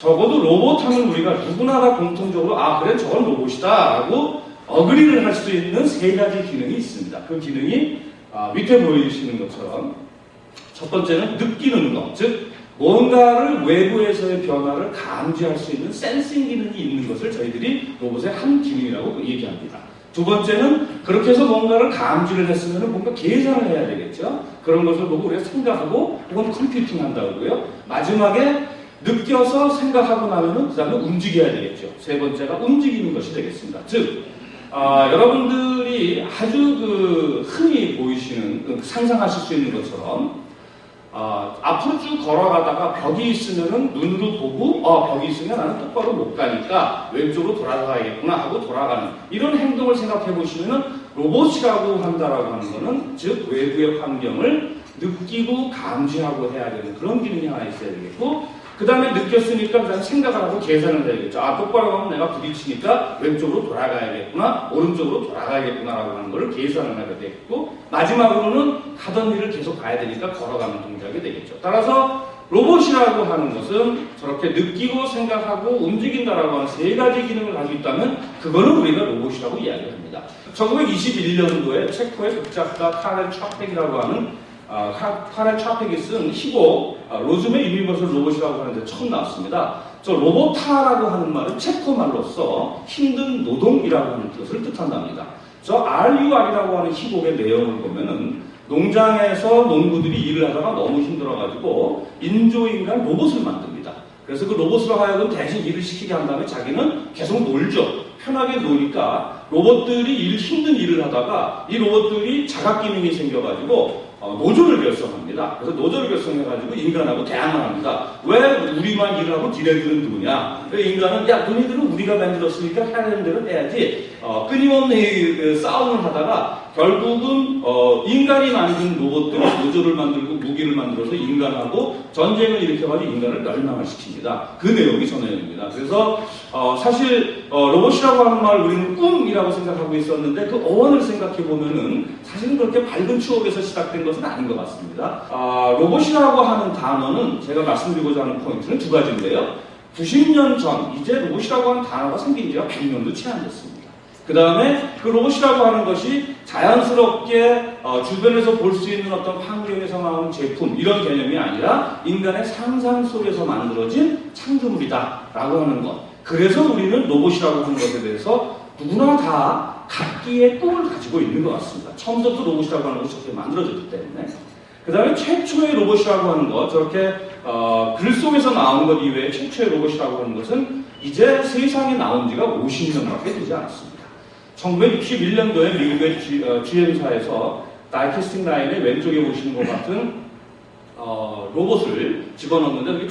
적어도 로봇 하면 우리가 누구나 다 공통적으로 그래 저건 로봇이다 라고 어그리를 할 수 있는 세 가지 기능이 있습니다. 그 기능이 밑에 보이시는 것처럼 첫 번째는 느끼는 것, 즉 뭔가를 외부에서의 변화를 감지할 수 있는 센싱 기능이 있는 것을 저희들이 로봇의 한 기능이라고 얘기합니다. 두 번째는 그렇게 해서 뭔가를 감지를 했으면 뭔가 계산을 해야 되겠죠. 그런 것을 보고 우리가 생각하고 혹은 컴퓨팅 한다고요. 마지막에 느껴서 생각하고 나면은 그 다음에 움직여야 되겠죠. 세 번째가 움직이는 것이 되겠습니다. 즉 여러분들이 아주 흔히 보이시는 상상하실 수 있는 것처럼 앞으로 쭉 걸어가다가 벽이 있으면은 눈으로 보고 벽이 있으면 나는 똑바로 못 가니까 왼쪽으로 돌아가야겠구나 하고 돌아가는 이런 행동을 생각해 보시면은 로봇이라고 한다라고 하는 거는 즉 외부의 환경을 느끼고 감지하고 해야 되는 그런 기능이 하나 있어야 되겠고 그 다음에 느꼈으니까 그다음에 생각을 하고 계산을 해야겠죠. 똑바로 가면 내가 부딪히니까 왼쪽으로 돌아가야겠구나, 오른쪽으로 돌아가야겠구나라고 하는 걸 계산을 해야 되겠고 마지막으로는 하던 일을 계속 가야 되니까 걸어가는 동작이 되겠죠. 따라서 로봇이라고 하는 것은 저렇게 느끼고 생각하고 움직인다라고 하는 세 가지 기능을 가지고 있다면 그거는 우리가 로봇이라고 이야기를 합니다. 1921년도에 체코의 극작가 카렌 차펙이라고 하는 카렌 차펙이 쓴 희곡 로즘의 유니버설 로봇이라고 하는데 처음 나왔습니다. 저 로보타라고 하는 말은 체코 말로써 힘든 노동이라고 하는 뜻을 뜻한답니다. 저 RUR이라고 하는 희곡의 내용을 보면은 농장에서 농부들이 일을 하다가 너무 힘들어가지고 인조인간 로봇을 만듭니다. 그래서 그 로봇으로 하여금 대신 일을 시키게 한 다음에 자기는 계속 놀죠. 편하게 노니까 로봇들이 힘든 일을 하다가 이 로봇들이 자각기능이 생겨가지고 노조를 결성합니다. 그래서 노조를 결성해가지고 인간하고 대항을 합니다. 왜 우리만 일을 하고 니네들은 누구냐? 인간은 너희들은 우리가 만들었으니까 해야 되는 대로 해야지. 끊임없는 싸움을 하다가 결국은 인간이 만든 로봇들이 노조를 만들고 무기를 만들어서 인간하고 전쟁을 일으켜가지고 인간을 멸망을 시킵니다. 그 내용이 저 내용입니다. 그래서 사실 로봇이라고 하는 말 우리는 꿈이라고 생각하고 있었는데 그 어원을 생각해 보면은 사실은 그렇게 밝은 추억에서 시작된 것은 아닌 것 같습니다. 로봇이라고 하는 단어는 제가 말씀드리고자 하는 포인트는 두 가지인데요. 90년 전 이제 로봇이라고 하는 단어가 생긴 지가 100년도 채 안 됐습니다. 그 다음에 그 로봇이라고 하는 것이 자연스럽게 주변에서 볼 수 있는 어떤 환경에서 나온 제품 이런 개념이 아니라 인간의 상상 속에서 만들어진 창조물이다 라고 하는 것. 그래서 우리는 로봇이라고 하는 것에 대해서 누구나 다 각기의 꿈을 가지고 있는 것 같습니다. 처음부터 로봇이라고 하는 것이 저렇게 만들어졌기 때문에. 그 다음에 최초의 로봇이라고 하는 것, 저렇게 글 속에서 나온 것 이외에 최초의 로봇이라고 하는 것은 이제 세상에 나온 지가 50년밖에 되지 않았습니다. 1961년도에 미국의 GM사에서 다이캐스팅 라인의 왼쪽에 보시는 것 같은 로봇을 집어넣는데 그게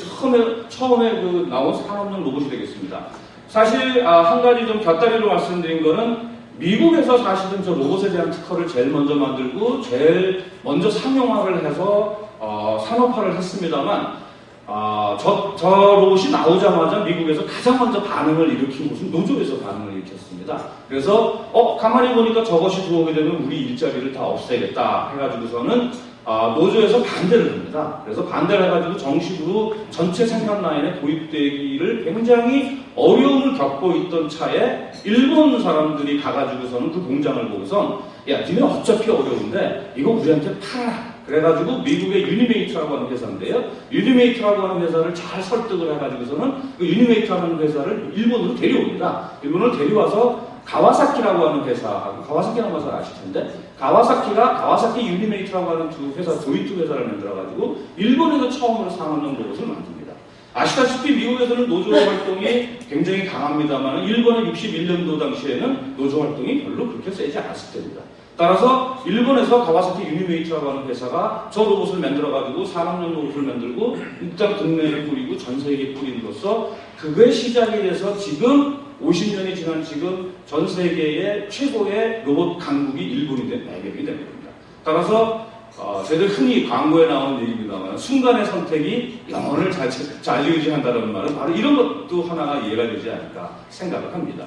처음에 나온 산업용 로봇이 되겠습니다. 사실 한 가지 좀 곁다리로 말씀드린 거는 미국에서 사실은 저 로봇에 대한 특허를 제일 먼저 만들고 제일 먼저 상용화를 해서 산업화를 했습니다만 저 로봇이 나오자마자 미국에서 가장 먼저 반응을 일으킨 곳은 노조에서 반응을 일으켰습니다. 그래서 가만히 보니까 저것이 들어오게 되면 우리 일자리를 다 없애겠다 해가지고서는 노조에서 반대를 합니다. 그래서 반대를 해가지고 정식으로 전체 생산 라인에 도입되기를 굉장히 어려움을 겪고 있던 차에 일본 사람들이 가가지고서는 그 공장을 보고선 니네 어차피 어려운데 이거 우리한테 팔아라. 그래가지고 미국의 유니메이트라고 하는 회사인데요. 유니메이트라고 하는 회사를 잘 설득을 해가지고서는 그 유니메이트라는 회사를 일본으로 데려옵니다. 일본으로 데려와서 가와사키라고 하는 회사하고 가와사키라는 회사를 아실 텐데 가와사키가 가와사키 유니메이트라고 하는 두 회사 조인트 회사를 만들어가지고 일본에서 처음으로 산업용 로봇을 만듭니다. 아시다시피 미국에서는 노조 활동이 굉장히 강합니다만 일본의 61년도 당시에는 노조 활동이 별로 그렇게 세지 않았을 때입니다. 따라서 일본에서 가와사키 유니메이트라고 하는 회사가 저 로봇을 만들어가지고 산업용 로봇을 만들고 일단 국내에 뿌리고 전 세계에 뿌림으로써 그게 시작이 돼서 지금 50년이 지난 지금 전 세계의 최고의 로봇 강국이 일본이 된 배경이 된 겁니다. 따라서 저희들 흔히 광고에 나오는 얘기입니다만 순간의 선택이 영혼을 좌지우지한다는 말은 바로 이런 것도 하나가 이해가 되지 않을까 생각을 합니다.